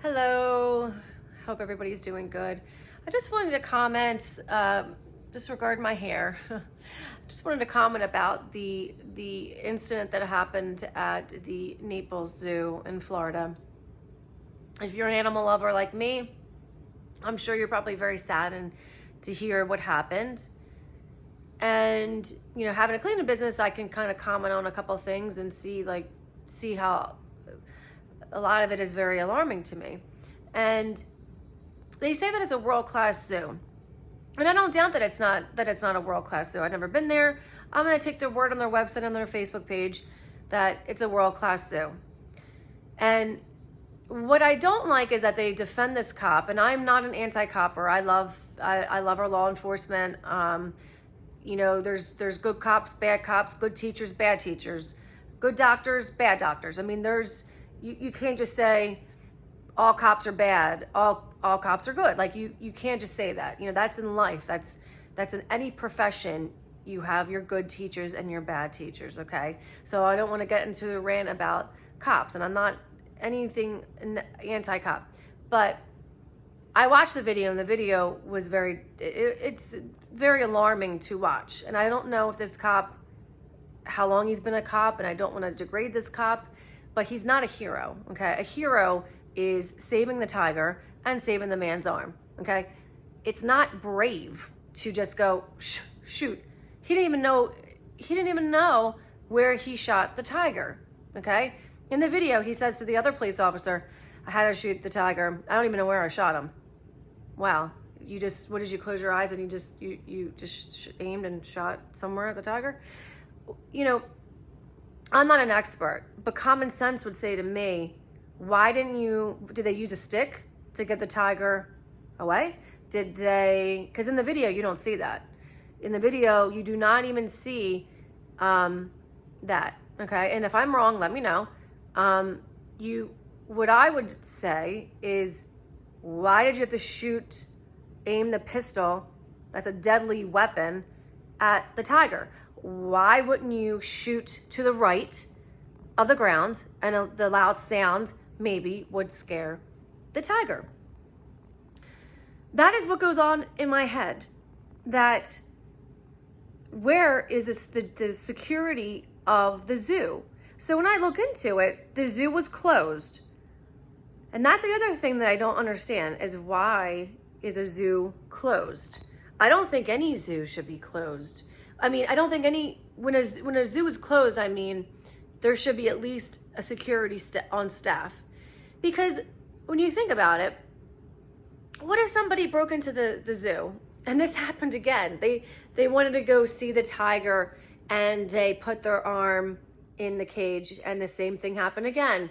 Hello, hope everybody's doing good. I just wanted to comment, disregard my hair. Just wanted to comment about the incident that happened at the Naples Zoo in Florida. If you're an animal lover like me, I'm sure you're probably very saddened to hear what happened. And having a cleaning business, I can kind of comment on a couple things and see how a lot of it is very alarming to me. And they say that it's a world-class zoo. And I don't doubt that it's not a world-class zoo. I've never been there. I'm going to take their word on their website, on their Facebook page, that it's a world-class zoo. And what I don't like is that they defend this cop, and I'm not an anti-copper. I love our law enforcement. There's good cops, bad cops, good teachers, bad teachers, good doctors, bad doctors. I mean, you can't just say all cops are bad, all cops are good. Like you can't just say that. That's in life. That's in any profession. You have your good teachers and your bad teachers, okay? So I don't want to get into a rant about cops, and I'm not anything anti-cop. But I watched the video, and the video was it's very alarming to watch. And I don't know if this cop, how long he's been a cop, and I don't want to degrade this cop, but he's not a hero, okay? A hero is saving the tiger and saving the man's arm, okay? It's not brave to just go, shoot. He didn't even know where he shot the tiger, okay? In the video, he says to the other police officer, I had to shoot the tiger. I don't even know where I shot him. Wow. What did you close your eyes and you just aimed and shot somewhere at the tiger? I'm not an expert, but common sense would say to me, did they use a stick to get the tiger away? Because in the video, you don't see that. In the video, you do not even see that, okay? And if I'm wrong, let me know. What I would say is, why did you have to aim the pistol, that's a deadly weapon, at the tiger? Why wouldn't you shoot to the right of the ground, and the loud sound maybe would scare the tiger? That is what goes on in my head. That where is the security of the zoo? So when I look into it, the zoo was closed. And that's the other thing that I don't understand, is why is a zoo closed? I don't think any zoo should be closed. I mean, I don't think when a zoo is closed, I mean, there should be at least a security on staff. Because when you think about it, what if somebody broke into the zoo? And this happened again. They wanted to go see the tiger, and they put their arm in the cage, and the same thing happened again.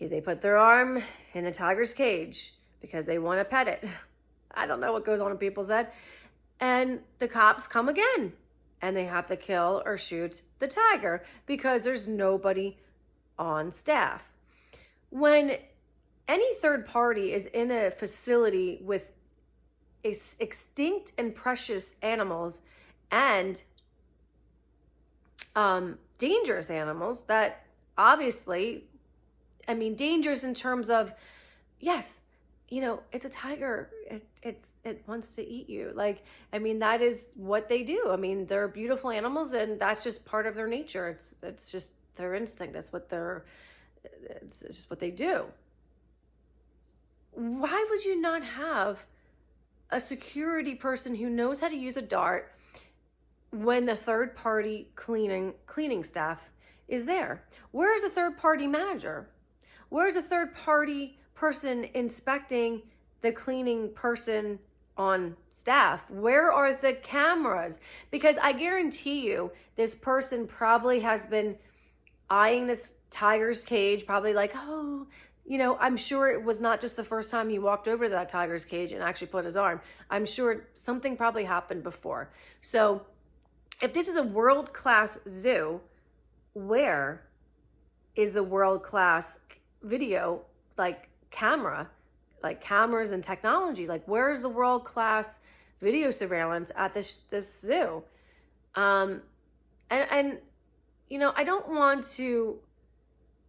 They put their arm in the tiger's cage because they want to pet it. I don't know what goes on in people's head. And the cops come again, and they have to kill or shoot the tiger because there's nobody on staff. When any third party is in a facility with extinct and precious animals and dangerous animals that obviously, I mean, dangerous in terms of, yes, it's a tiger. It wants to eat you. Like, I mean, that is what they do. I mean, they're beautiful animals, and that's just part of their nature. It's just their instinct. It's just what they do. Why would you not have a security person who knows how to use a dart when the third party cleaning staff is there? Where is a third party manager? Where's a third party person inspecting the cleaning person on staff? Where are the cameras? Because I guarantee you, this person probably has been eyeing this tiger's cage, probably like, oh, I'm sure it was not just the first time he walked over to that tiger's cage and actually put his arm. I'm sure something probably happened before. So if this is a world-class zoo, where is the world-class video, like cameras and technology? Like, where's the world-class video surveillance at this zoo? And I don't want to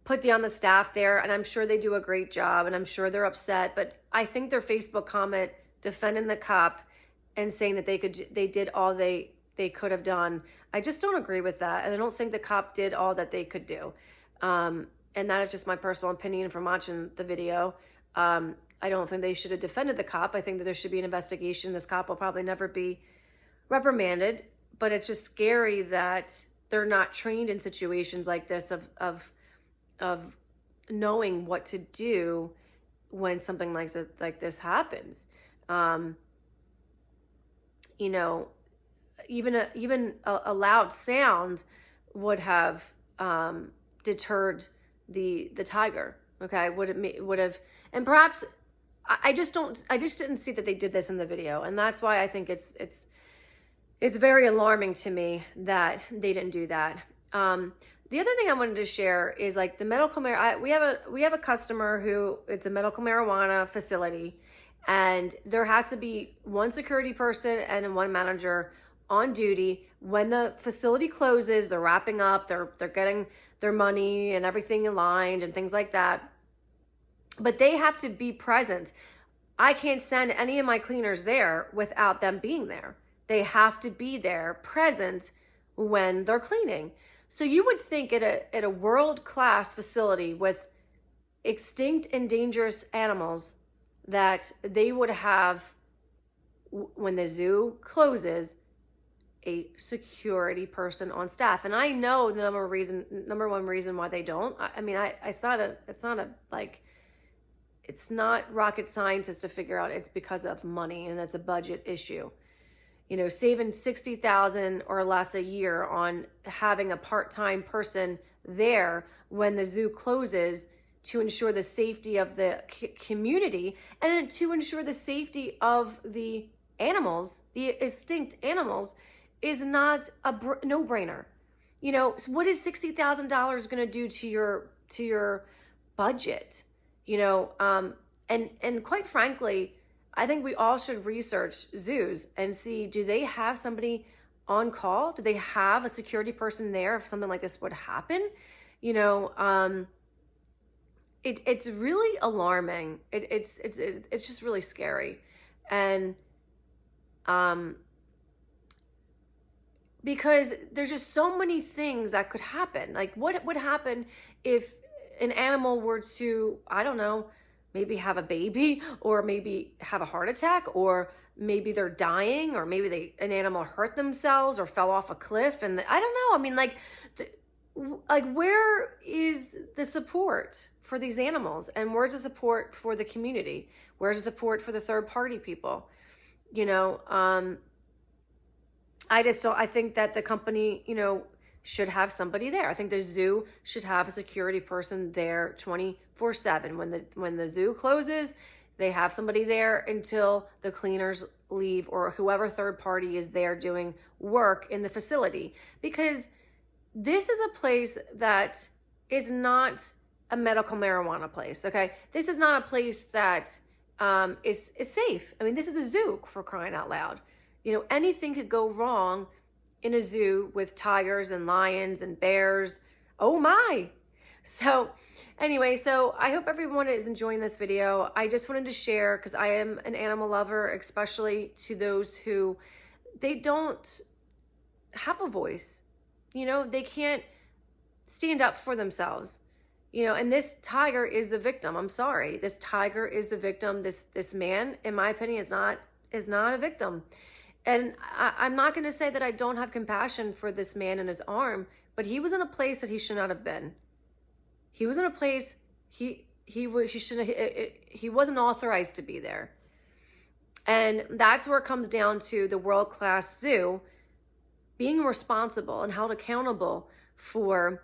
put down the staff there, and I'm sure they do a great job, and I'm sure they're upset, but I think their Facebook comment defending the cop and saying that they did all they could have done, I just don't agree with that, and I don't think the cop did all that they could do. And that is just my personal opinion from watching the video. I don't think they should have defended the cop. I think that there should be an investigation. This cop will probably never be reprimanded, but it's just scary that they're not trained in situations like this of knowing what to do when something like this happens. You know, even a loud sound would have deterred the tiger. Okay, would have, and perhaps I just didn't see that they did this in the video, and that's why I think it's very alarming to me that they didn't do that. The other thing I wanted to share is like the medical we have a customer who, it's a medical marijuana facility, and there has to be one security person and one manager on duty when the facility closes. They're wrapping up, they're getting their money and everything aligned and things like that, but they have to be present. I can't send any of my cleaners there without them being there. They have to be there present when they're cleaning. So you would think at a world-class facility with extinct and dangerous animals that they would have, when the zoo closes, a security person on staff. And I know the number one reason why they don't. I mean, it's not rocket scientist to figure out. It's because of money, and it's a budget issue. You know, saving $60,000 or less a year on having a part-time person there when the zoo closes to ensure the safety of the community and to ensure the safety of the animals, the extinct animals, is not a no-brainer. You know, so what is $60,000 going to do to your budget? You know, and quite frankly, I think we all should research zoos and see, do they have somebody on call? Do they have a security person there if something like this would happen? You know, it's really alarming. It's just really scary. And because there's just so many things that could happen. Like, what would happen if an animal were to, I don't know, maybe have a baby, or maybe have a heart attack, or maybe they're dying, or maybe an animal hurt themselves or fell off a cliff, and I don't know. I mean, like where is the support for these animals, and where's the support for the community? Where's the support for the third party people? You know, I just don't. I think that the company, you know, should have somebody there. I think the zoo should have a security person there 24/7. When the zoo closes, they have somebody there until the cleaners leave, or whoever third party is there doing work in the facility. Because this is a place that is not a medical marijuana place, okay? This is not a place that is safe. I mean, this is a zoo, for crying out loud. You know, anything could go wrong in a zoo with tigers and lions and bears. Oh my. So anyway, so I hope everyone is enjoying this video. I just wanted to share, because I am an animal lover, especially to those who, they don't have a voice. You know, they can't stand up for themselves. You know, and this tiger is the victim. I'm sorry. This tiger is the victim. This man, in my opinion, is not a victim. And I'm not going to say that I don't have compassion for this man and his arm, but he was in a place that he should not have been. He was in a place he wasn't authorized to be there. And that's where it comes down to the world-class zoo being responsible and held accountable for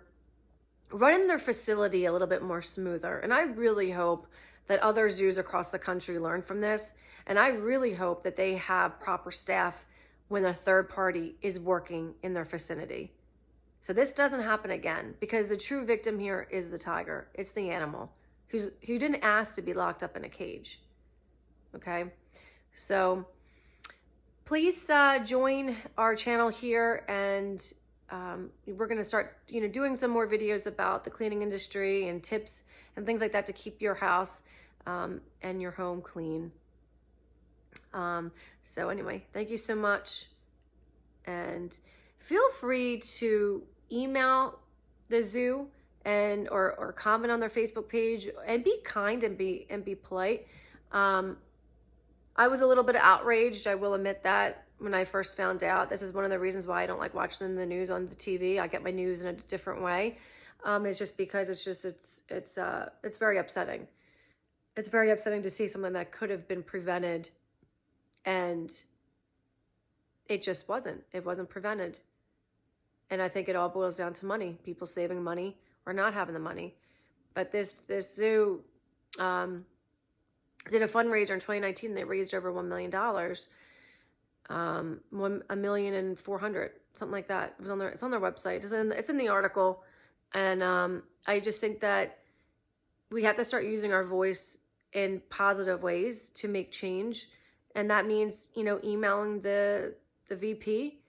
running their facility a little bit more smoother. And I really hope that other zoos across the country learn from this. And I really hope that they have proper staff when a third party is working in their vicinity. So this doesn't happen again, because the true victim here is the tiger. It's the animal who didn't ask to be locked up in a cage. Okay? So please join our channel here and we're going to start, doing some more videos about the cleaning industry and tips and things like that to keep your house and your home clean. So anyway, thank you so much. And feel free to email the zoo and or comment on their Facebook page, and be kind and be polite. I was a little bit outraged, I will admit that, when I first found out. This is one of the reasons why I don't like watching the news on the TV. I get my news in a different way. It's just because it's very upsetting. It's very upsetting to see something that could have been prevented, and it just wasn't. It wasn't prevented. And I think it all boils down to money, people saving money or not having the money. But this zoo did a fundraiser in 2019. They raised over $1 million, $1,400,000, something like that. It's on their website. It's in the article. And I just think that we have to start using our voice in positive ways to make change. And that means, emailing the VP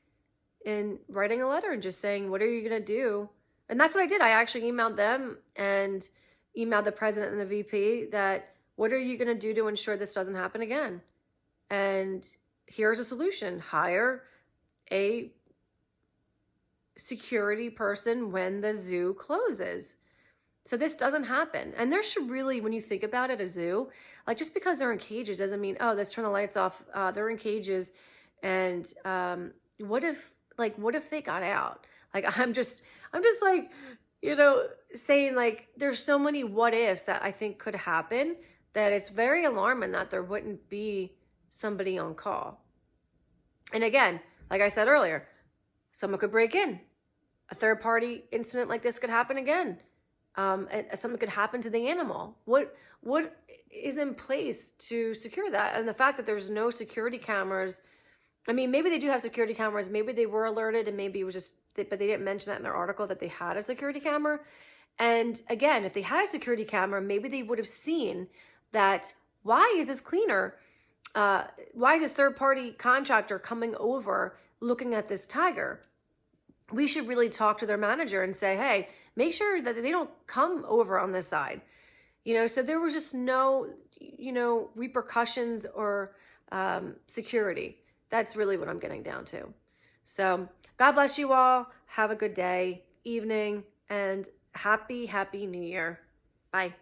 and writing a letter and just saying, what are you going to do? And that's what I did. I actually emailed them and emailed the president and the VP that, what are you going to do to ensure this doesn't happen again? And here's a solution. Hire a security person when the zoo closes, so this doesn't happen. And there should really, when you think about it, a zoo, like, just because they're in cages doesn't mean, oh, let's turn the lights off. They're in cages. And what if they got out? Like, I'm just like, saying, like, there's so many what ifs that I think could happen, that it's very alarming that there wouldn't be somebody on call. And again, like I said earlier, someone could break in. A third party incident like this could happen again. And something could happen to the animal. What is in place to secure that? And the fact that there's no security cameras, I mean, maybe they do have security cameras. Maybe they were alerted, and maybe it was just, but they didn't mention that in their article that they had a security camera. And again, if they had a security camera, maybe they would have seen that, why is this cleaner, why is this third-party contractor coming over looking at this tiger? We should really talk to their manager and say, hey, make sure that they don't come over on this side. So there was just no, repercussions or security. That's really what I'm getting down to. So God bless you all. Have a good day, evening, and happy New Year. Bye.